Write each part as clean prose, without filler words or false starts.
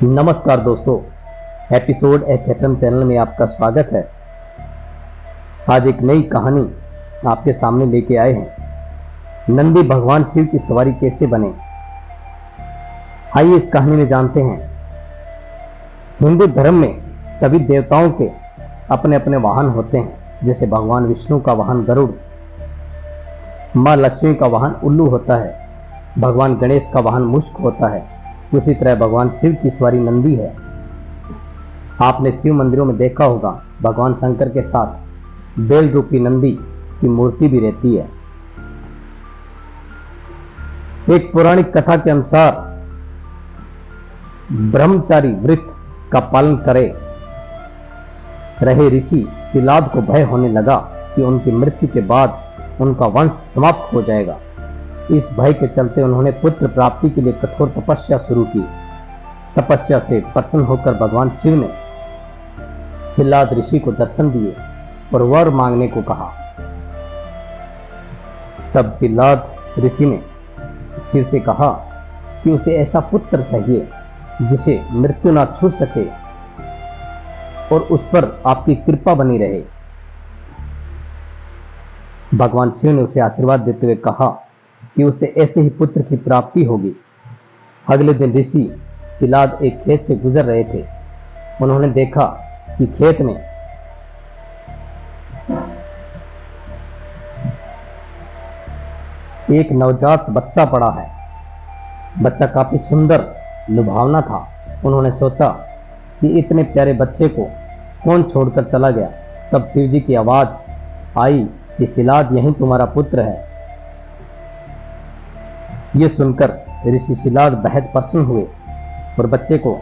नमस्कार दोस्तों, episode SFM channel में आपका स्वागत है। आज एक नई कहानी आपके सामने लेके आए हैं। नंदी भगवान शिव की सवारी कैसे बने, आइए इस कहानी में जानते हैं। हिंदू धर्म में सभी देवताओं के अपने अपने वाहन होते हैं। जैसे भगवान विष्णु का वाहन गरुड़, माँ लक्ष्मी का वाहन उल्लू होता है, भगवान गणेश का वाहन मुष्क होता है। उसी तरह भगवान शिव की सवारी नंदी है। आपने शिव मंदिरों में देखा होगा, भगवान शंकर के साथ बेल रूपी नंदी की मूर्ति भी रहती है। एक पौराणिक कथा के अनुसार ब्रह्मचारी व्रत का पालन करे रहे ऋषि शिलाद को भय होने लगा कि उनकी मृत्यु के बाद उनका वंश समाप्त हो जाएगा। इस भय के चलते उन्होंने पुत्र प्राप्ति के लिए कठोर तपस्या शुरू की। तपस्या से प्रसन्न होकर भगवान शिव ने शिलाद ऋषि को दर्शन दिए और वर मांगने को कहा। तब शिलाद ऋषि ने शिव से कहा कि उसे ऐसा पुत्र चाहिए जिसे मृत्यु ना छू सके और उस पर आपकी कृपा बनी रहे। भगवान शिव ने उसे आशीर्वाद देते हुए कहा कि उसे ऐसे ही पुत्र की प्राप्ति होगी। अगले दिन ऋषि शिलाद एक खेत से गुजर रहे थे। उन्होंने देखा कि खेत में एक नवजात बच्चा पड़ा है। बच्चा काफी सुंदर लुभावना था। उन्होंने सोचा कि इतने प्यारे बच्चे को कौन छोड़कर चला गया। तब शिव जी की आवाज आई कि शिलाद, यही तुम्हारा पुत्र है। ये सुनकर ऋषि शिलाद बेहद प्रसन्न हुए और बच्चे को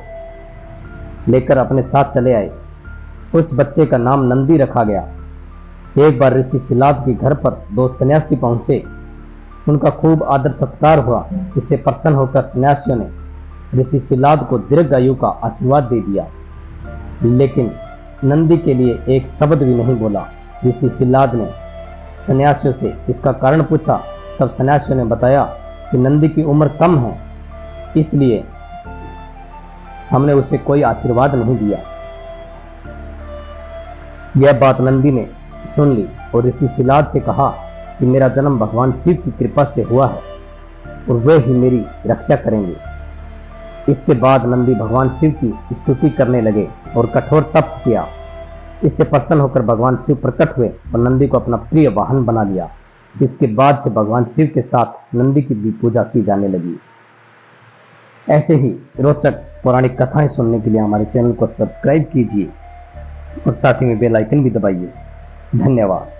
लेकर अपने साथ चले आए। उस बच्चे का नाम नंदी रखा गया। एक बार ऋषि शिलाद के घर पर दो सन्यासी पहुंचे। उनका खूब आदर सत्कार हुआ। इससे प्रसन्न होकर सन्यासियों ने ऋषि शिलाद को दीर्घ आयु का आशीर्वाद दे दिया, लेकिन नंदी के लिए एक शब्द भी नहीं बोला। ऋषि शिलाद ने सन्यासियों से इसका कारण पूछा। तब सन्यासियों ने बताया कि नंदी की उम्र कम है, इसलिए हमने उसे कोई आशीर्वाद नहीं दिया। यह बात नंदी ने सुन ली और ऋषि शिलाद से कहा कि मेरा जन्म भगवान शिव की कृपा से हुआ है और वे ही मेरी रक्षा करेंगे। इसके बाद नंदी भगवान शिव की स्तुति करने लगे और कठोर तप किया। इससे प्रसन्न होकर भगवान शिव प्रकट हुए और नंदी को अपना प्रिय वाहन बना लिया। इसके बाद से भगवान शिव के साथ नंदी की भी पूजा की जाने लगी। ऐसे ही रोचक पौराणिक कथाएं सुनने के लिए हमारे चैनल को सब्सक्राइब कीजिए और साथ ही में बेल आइकन भी दबाइए। धन्यवाद।